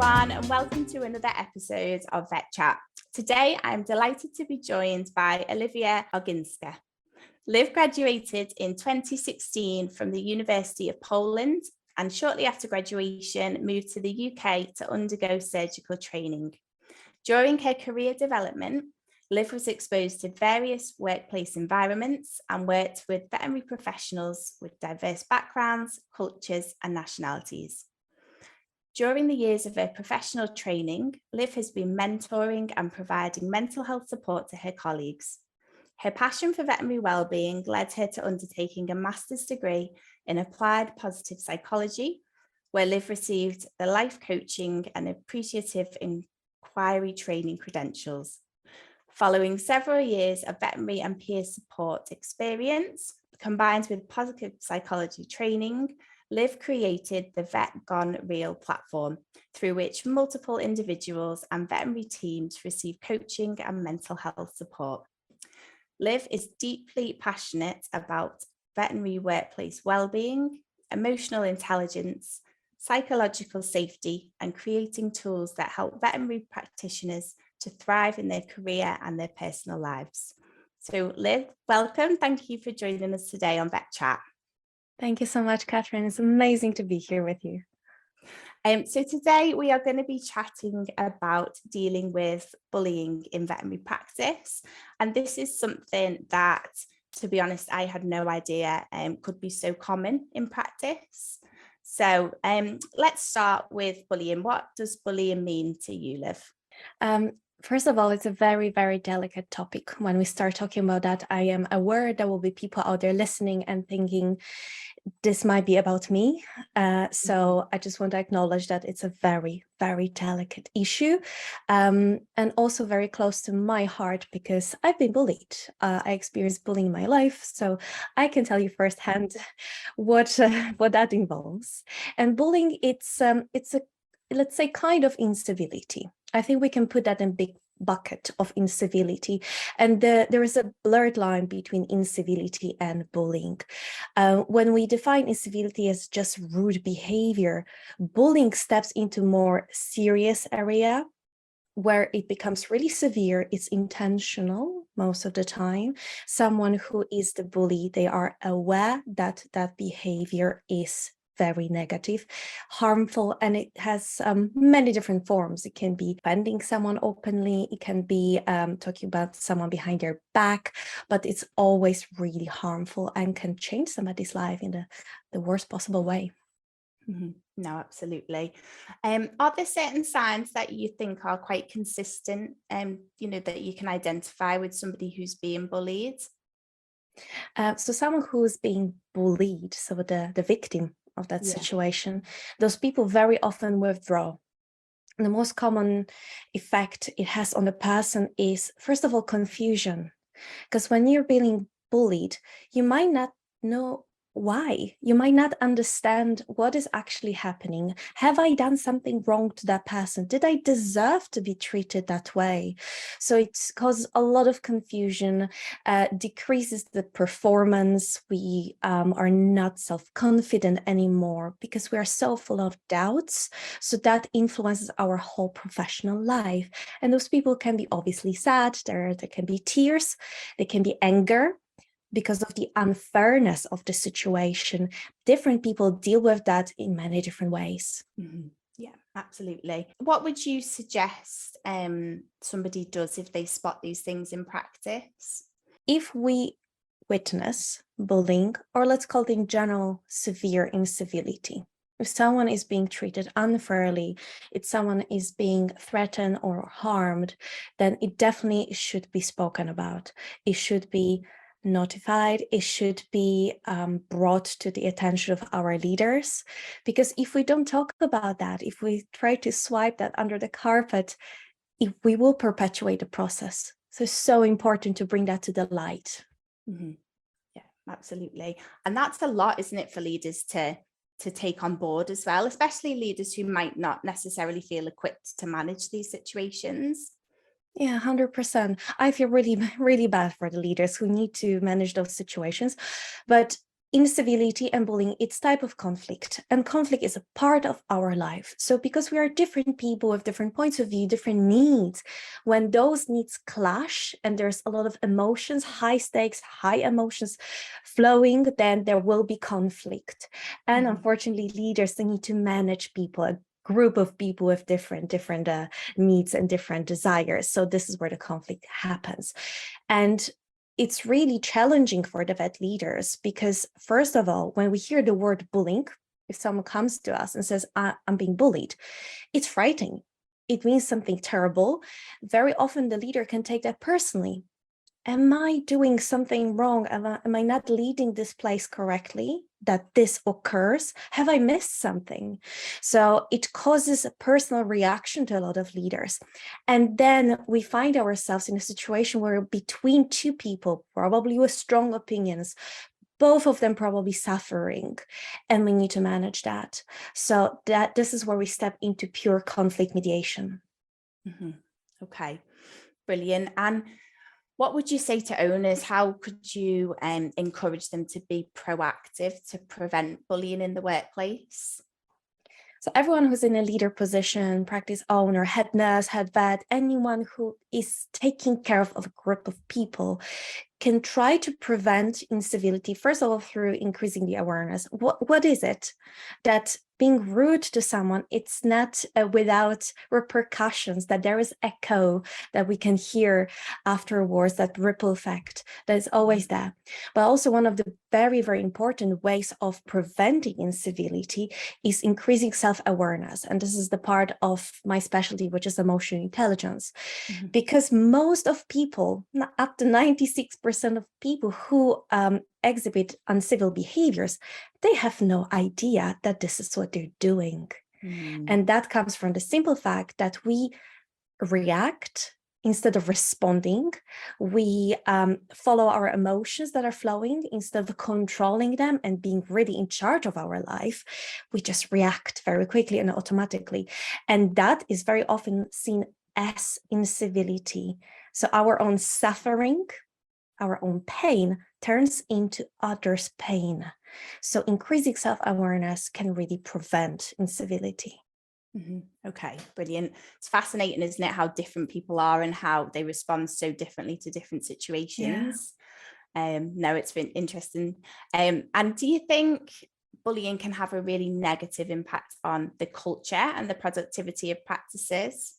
everyone, and welcome to another episode of VETchat. Today, I'm delighted to be joined by Olivia Oginska. Liv graduated in 2016 from the University of Poland and shortly after graduation moved to the UK to undergo surgical training. During her career development, Liv was exposed to various workplace environments and worked with veterinary professionals with diverse backgrounds, cultures, and nationalities. During the years of her professional training, Liv has been mentoring and providing mental health support to her colleagues. Her passion for veterinary wellbeing led her to undertaking a master's degree in applied positive psychology, where Liv received the life coaching and appreciative inquiry training credentials. Following several years of veterinary and peer support experience, combined with positive psychology training, Liv created the VetGoneReal platform, through which multiple individuals and veterinary teams receive coaching and mental health support. Liv is deeply passionate about veterinary workplace wellbeing, emotional intelligence, psychological safety, and creating tools that help veterinary practitioners to thrive in their career and their personal lives. So Liv, welcome. Thank you for joining us today on VetChat. Thank you so much, Kathryn. It's amazing to be here with you. So today we are going to be chatting about dealing with bullying in veterinary practice. And this is something that, to be honest, I had no idea could be so common in practice. So let's start with bullying. What does bullying mean to you, Liv? First of all, it's a very, very delicate topic. When we start talking about that, I am aware there will be people out there listening and thinking this might be about me. So I just want to acknowledge that it's a very, very delicate issue and also very close to my heart because I've been bullied. I experienced bullying in my life, so I can tell you firsthand what that involves. And bullying, it's a, let's say, kind of incivility. I think we can put that in big bucket of incivility. And there is a blurred line between incivility and bullying. When we define incivility as just rude behavior, bullying steps into more serious area where it becomes really severe. It's intentional most of the time. Someone who is the bully, they are aware that that behavior is very negative, harmful, and it has many different forms. It can be offending someone openly, it can be talking about someone behind their back, but it's always really harmful and can change somebody's life in the worst possible way. Mm-hmm. No, absolutely. Are there certain signs that you think are quite consistent, that you can identify with somebody who's being bullied? So someone who's being bullied, so the victim of that situation, those people very often withdraw. The most common effect it has on the person is, first of all, confusion. Because when you're being bullied, you might not know why. You might not understand what is actually happening. Have I done something wrong to that person? Did I deserve to be treated that way? So it causes a lot of confusion, decreases the performance. We are not self-confident anymore because we are so full of doubts. So that influences our whole professional life. And those people can be obviously sad. There can be tears. There can be anger, because of the unfairness of the situation. Different people deal with that in many different ways. Mm-hmm. Yeah, absolutely. What would you suggest somebody does if they spot these things in practice? If we witness bullying, or let's call it in general severe incivility, if someone is being treated unfairly, if someone is being threatened or harmed, then it definitely should be spoken about. It should be notified, it should be brought to the attention of our leaders, because if we don't talk about that, if we try to swipe that under the carpet, we will perpetuate the process. So it's so important to bring that to the light. Mm-hmm. Yeah, absolutely. And that's a lot, isn't it, for leaders to take on board as well, especially leaders who might not necessarily feel equipped to manage these situations. Yeah, 100%. I feel really, really bad for the leaders who need to manage those situations. But incivility and bullying, it's type of conflict, and conflict is a part of our life. So because we are different people with different points of view, different needs, when those needs clash and there's a lot of emotions, high stakes, high emotions flowing, then there will be conflict. And unfortunately, leaders, they need to manage people, a group of people with different needs and different desires. So this is where the conflict happens. And it's really challenging for the vet leaders because, first of all, when we hear the word bullying, if someone comes to us and says, I'm being bullied, it's frightening. It means something terrible. Very often the leader can take that personally. Am I doing something wrong? Am I not leading this place correctly that this occurs? Have I missed something? So it causes a personal reaction to a lot of leaders. And then we find ourselves in a situation where between two people, probably with strong opinions, both of them probably suffering, and we need to manage that. So this is where we step into pure conflict mediation. Okay, brilliant. And what would you say to owners? How could you encourage them to be proactive to prevent bullying in the workplace? So everyone who's in a leader position, practice owner, head nurse, head vet, anyone who is taking care of a group of people can try to prevent incivility, first of all, through increasing the awareness. What is it? That being rude to someone, it's not without repercussions, that there is echo that we can hear afterwards, that ripple effect that is always there. But also one of the very, very important ways of preventing incivility is increasing self-awareness. And this is the part of my specialty, which is emotional intelligence. Because most of people, up to 96% of people who exhibit uncivil behaviors, they have no idea that this is what they're doing. And that comes from the simple fact that we react instead of responding. We follow our emotions that are flowing instead of controlling them and being really in charge of our life. We just react very quickly and automatically. And that is very often seen as incivility. So our own suffering, our own pain turns into others' pain. So increasing self-awareness can really prevent incivility. Okay, brilliant. It's fascinating, isn't it, how different people are and how they respond so differently to different situations. No, it's been interesting. And do you think bullying can have a really negative impact on the culture and the productivity of practices?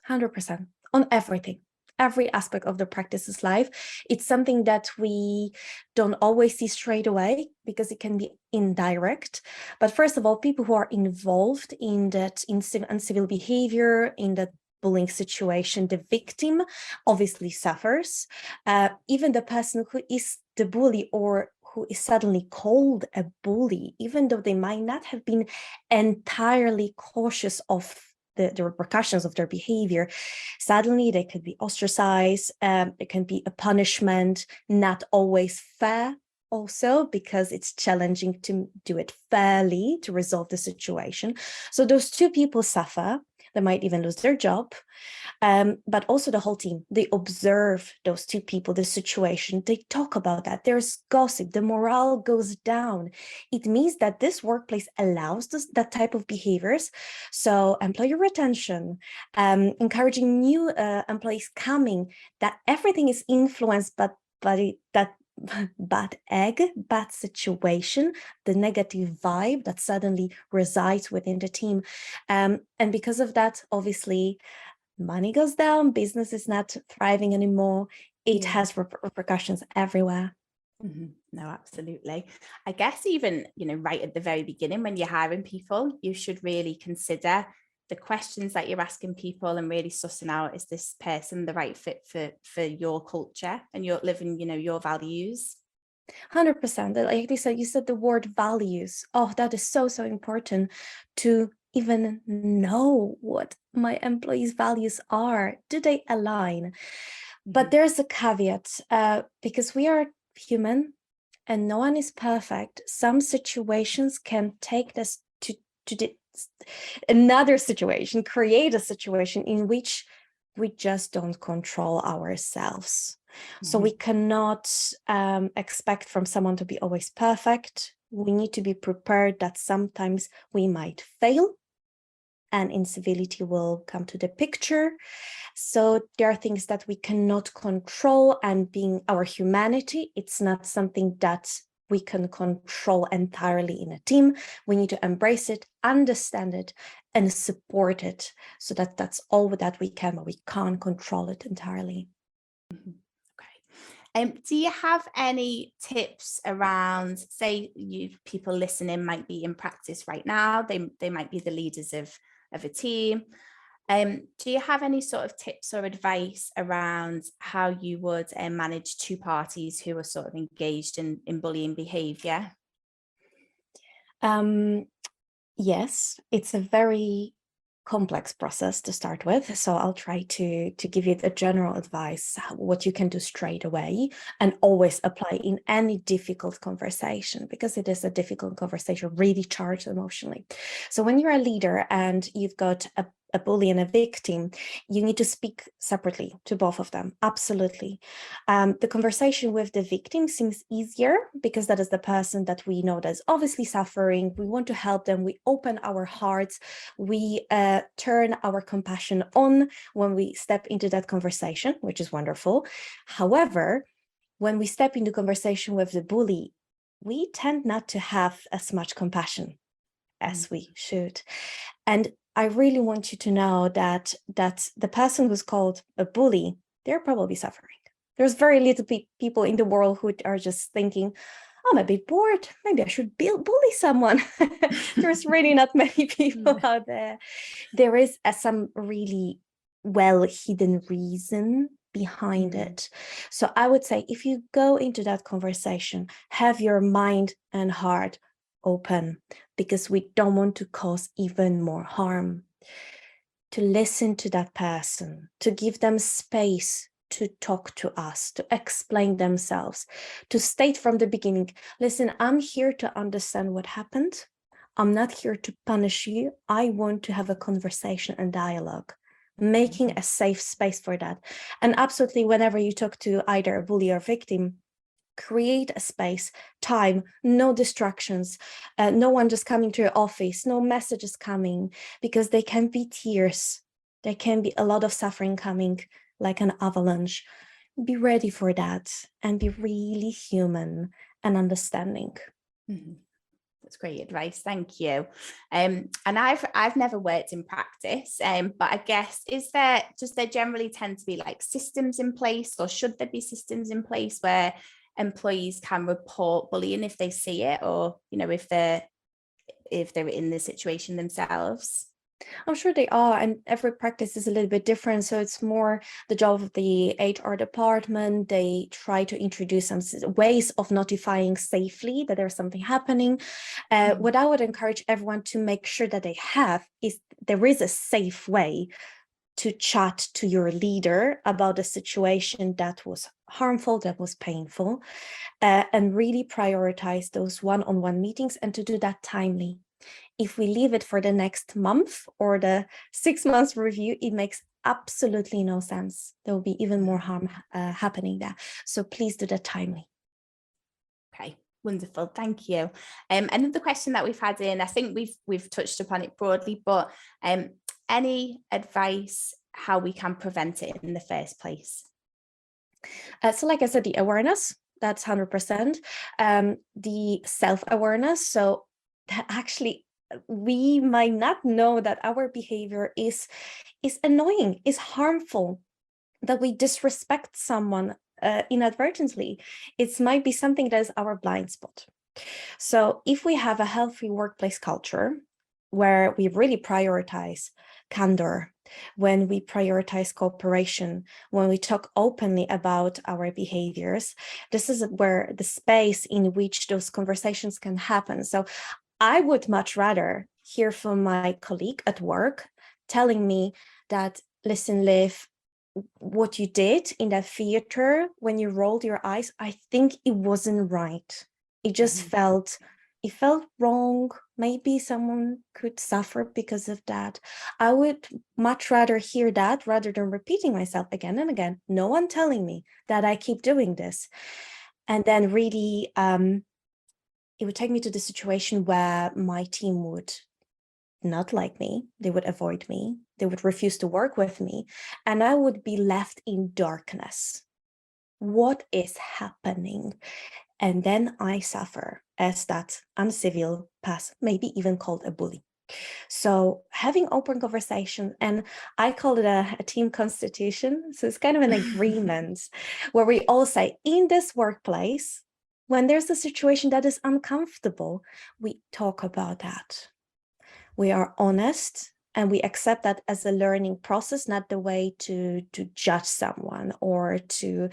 100% on everything. Every aspect of the practice's life. It's something that we don't always see straight away because it can be indirect. But first of all, people who are involved in that uncivil behavior, in that bullying situation, the victim obviously suffers. Even the person who is the bully or who is suddenly called a bully, even though they might not have been entirely cautious of the repercussions of their behavior, suddenly they could be ostracized. It can be a punishment, not always fair also, because it's challenging to do it fairly to resolve the situation. So those two people suffer. They might even lose their job, but also the whole team. They observe those two people, the situation. They talk about that. There's gossip. The morale goes down. It means that this workplace allows that type of behaviors. So employee retention, encouraging new employees coming, that everything is influenced by that bad egg, bad situation, the negative vibe that suddenly resides within the team. And because of that, obviously, money goes down, business is not thriving anymore. It has repercussions everywhere. No, absolutely. I guess even, right at the very beginning, when you're hiring people, you should really consider the questions that you're asking people and really sussing out, is this person the right fit for your culture and your living, your values? 100%. Like you said the word values. Oh, that is so, so important to even know what my employees' values are. Do they align? But there's a caveat, because we are human and no one is perfect. Some situations can take us to another situation, create a situation in which we just don't control ourselves. So we cannot expect from someone to be always perfect. We need to be prepared that sometimes we might fail and incivility will come to the picture. So there are things that we cannot control, and being our humanity, it's not something that we can control entirely in a team. We need to embrace it, understand it, and support it, so that that's all that we can, but we can't control it entirely. Okay. Do you have any tips around, say people listening might be in practice right now, they might be the leaders of a team. Do you have any sort of tips or advice around how you would manage two parties who are sort of engaged in bullying behaviour? Yes, it's a very complex process to start with. So I'll try to give you a general advice, what you can do straight away and always apply in any difficult conversation, because it is a difficult conversation, really charged emotionally. So when you're a leader and you've got a bully and a victim, you need to speak separately to both of them. Absolutely. The conversation with the victim seems easier because that is the person that we know that's obviously suffering. We want to help them. We open our hearts. We turn our compassion on when we step into that conversation, which is wonderful. However, when we step into conversation with the bully, we tend not to have as much compassion as we should. And I really want you to know that the person who's called a bully, they're probably suffering. There's very little people in the world who are just thinking, I'm a bit bored, maybe I should bully someone. There's really not many people out there. There is some really well-hidden reason behind it. So I would say, if you go into that conversation, have your mind and heart open, because we don't want to cause even more harm. To listen to that person, to give them space to talk to us, to explain themselves, to state from the beginning, listen, I'm here to understand what happened. I'm not here to punish you. I want to have a conversation and dialogue, making a safe space for that. And absolutely, whenever you talk to either a bully or victim, create a space, time, no distractions, no one just coming to your office, no messages coming, because there can be tears. There can be a lot of suffering coming like an avalanche. Be ready for that and be really human and understanding. That's great advice. Thank you. And I've never worked in practice, but I guess, does there generally tend to be like systems in place, or should there be systems in place where employees can report bullying if they see it, or if they're in the situation themselves? I'm sure they are, and every practice is a little bit different. So it's more the job of the HR department. They try to introduce some ways of notifying safely that there's something happening. What I would encourage everyone to make sure that they have is there is a safe way to chat to your leader about a situation that was harmful, that was painful, and really prioritize those one-on-one meetings, and to do that timely. If we leave it for the next month or the 6 months review, it makes absolutely no sense. There will be even more harm happening there. So please do that timely. Okay, wonderful. Thank you. Another question that we've had in, I think we've touched upon it broadly, but any advice how we can prevent it in the first place? So like I said, the awareness, that's 100%. The self-awareness. So actually, we might not know that our behavior is annoying, is harmful, that we disrespect someone inadvertently. It might be something that is our blind spot. So if we have a healthy workplace culture where we really prioritize candor, when we prioritize cooperation, when we talk openly about our behaviors, this is where the space in which those conversations can happen. So I would much rather hear from my colleague at work telling me that, listen, Liv, what you did in that theater when you rolled your eyes, I think it wasn't right. It just felt it felt wrong. Maybe someone could suffer because of that. I would much rather hear that rather than repeating myself again and again. No one telling me that I keep doing this. And then really, it would take me to the situation where my team would not like me. They would avoid me. They would refuse to work with me. And I would be left in darkness. What is happening? And then I suffer as that uncivil person, maybe even called a bully. So having open conversation, and I call it a team constitution. So it's kind of an agreement where we all say, in this workplace, when there's a situation that is uncomfortable, we talk about that. We are honest and we accept that as a learning process, not the way to judge someone or to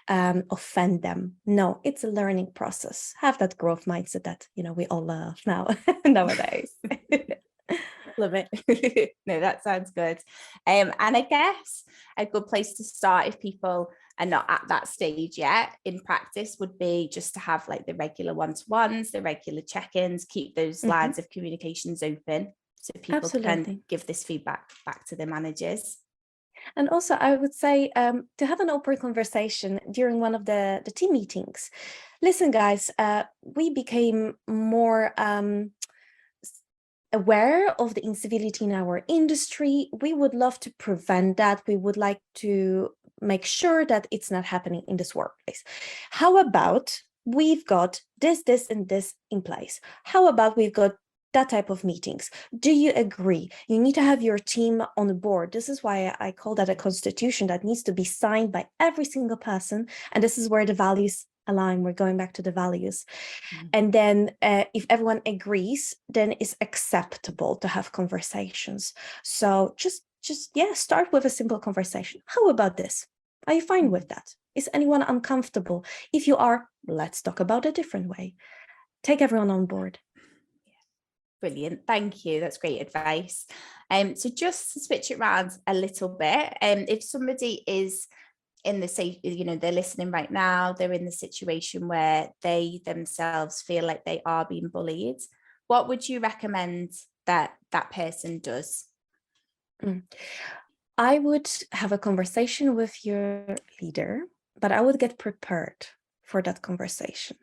offend them. No, it's a learning process. Have that growth mindset that, we all love now nowadays. Love it. No, that sounds good. And I guess a good place to start if people are not at that stage yet in practice would be just to have like the regular one-to-ones, the regular check-ins, keep those lines of communications open so people can give this feedback back to their managers. And also, I would say to have an open conversation during one of the team meetings. Listen, guys, we became more aware of the incivility in our industry. We would love to prevent that. We would like to make sure that it's not happening in this workplace. How about we've got this, and this in place? How about we've got that type of meetings? Do you agree? You need to have your team on board. This is why I call that a constitution that needs to be signed by every single person. And this is where the values align. We're going back to the values. And then if everyone agrees, then it's acceptable to have conversations. So just start with a simple conversation. How about this? Are you fine with that? Is anyone uncomfortable? If you are, let's talk about a different way. Take everyone on board. Brilliant. Thank you. That's great advice. So just to switch it around a little bit, if somebody is in the say, they're listening right now, they're in the situation where they themselves feel like they are being bullied, what would you recommend that person does? I would have a conversation with your leader, but I would get prepared for that conversation.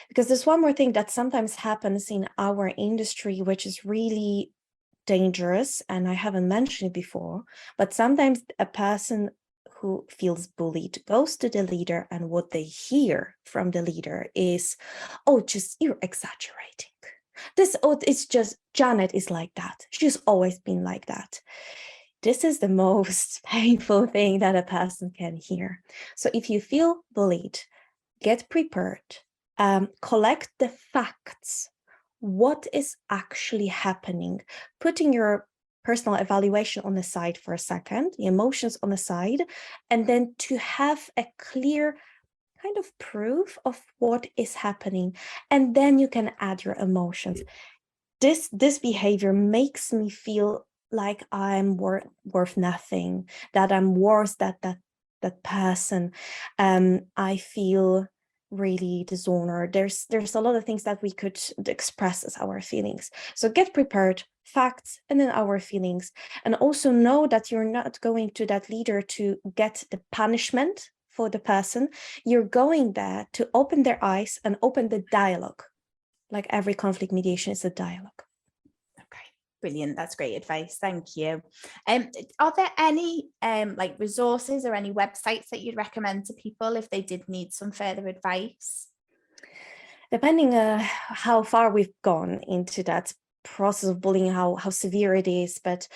Because there's one more thing that sometimes happens in our industry, which is really dangerous, and I haven't mentioned it before, but sometimes a person who feels bullied goes to the leader, and what they hear from the leader is, oh, just you're exaggerating. It's just Janet is like that. She's always been like that. This is the most painful thing that a person can hear. So if you feel bullied, get prepared, collect the facts. What is actually happening? Putting your personal evaluation on the side for a second, the emotions on the side, and then to have a clear kind of proof of what is happening. And then you can add your emotions. This behavior makes me feel like I'm worth nothing, that I'm worse than that person. I feel really dishonored. There's a lot of things that we could express as our feelings. So get prepared, facts, and then our feelings. And also know that you're not going to that leader to get the punishment for the person. You're going there to open their eyes and open the dialogue. Like every conflict mediation is a dialogue. Brilliant. That's great advice. Thank you. Are there any like resources or any websites that you'd recommend to people if they did need some further advice? Depending how far we've gone into that process of bullying, how severe it is, but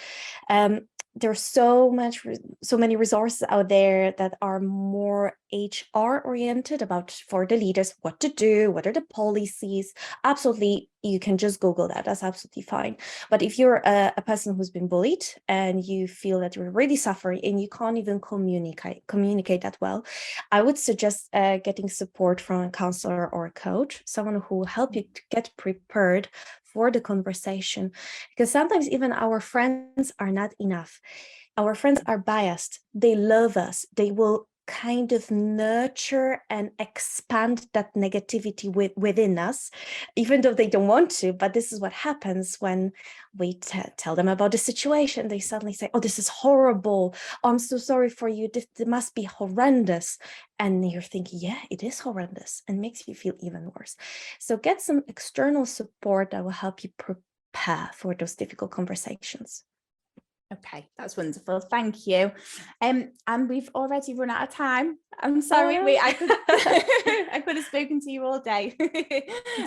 there's so many resources out there that are more HR oriented about for the leaders, what to do, what are the policies. Absolutely, you can just Google that. That's absolutely fine. But if you're a person who's been bullied and you feel that you're really suffering and you can't even communicate that well, I would suggest getting support from a counselor or a coach, someone who will help you to get prepared for the conversation, because sometimes even our friends are not enough. Our friends are biased. They love us. They will kind of nurture and expand that negativity within us, even though they don't want to. But this is what happens when we tell them about the situation. They suddenly say, oh, this is horrible. Oh, I'm so sorry for you. This must be horrendous. And you're thinking, yeah, it is horrendous, and makes you feel even worse. So get some external support that will help you prepare for those difficult conversations. Okay, that's wonderful. Thank you. And we've already run out of time. I'm sorry. Oh, I could have spoken to you all day.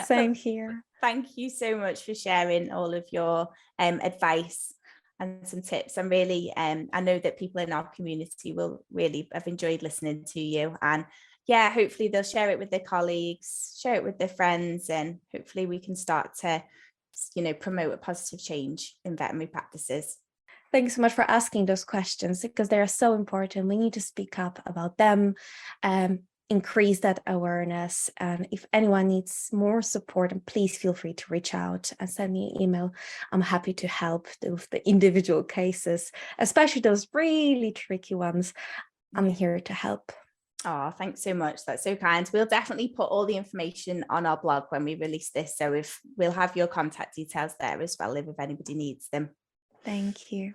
Same here. Thank you so much for sharing all of your advice and some tips. And really, I know that people in our community will really have enjoyed listening to you. And yeah, hopefully they'll share it with their colleagues, share it with their friends, and hopefully we can start to, promote a positive change in veterinary practices. Thanks so much for asking those questions, because they are so important. We need to speak up about them, increase that awareness. And if anyone needs more support, please feel free to reach out and send me an email. I'm happy to help with the individual cases, especially those really tricky ones. I'm here to help. Oh, thanks so much. That's so kind. We'll definitely put all the information on our blog when we release this. So we'll have your contact details there as well, if anybody needs them. Thank you.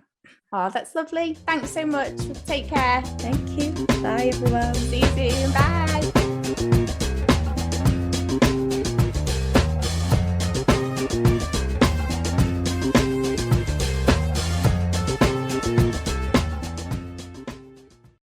Oh, that's lovely. Thanks so much. Take care. Thank you. Bye, everyone. See you soon. Bye.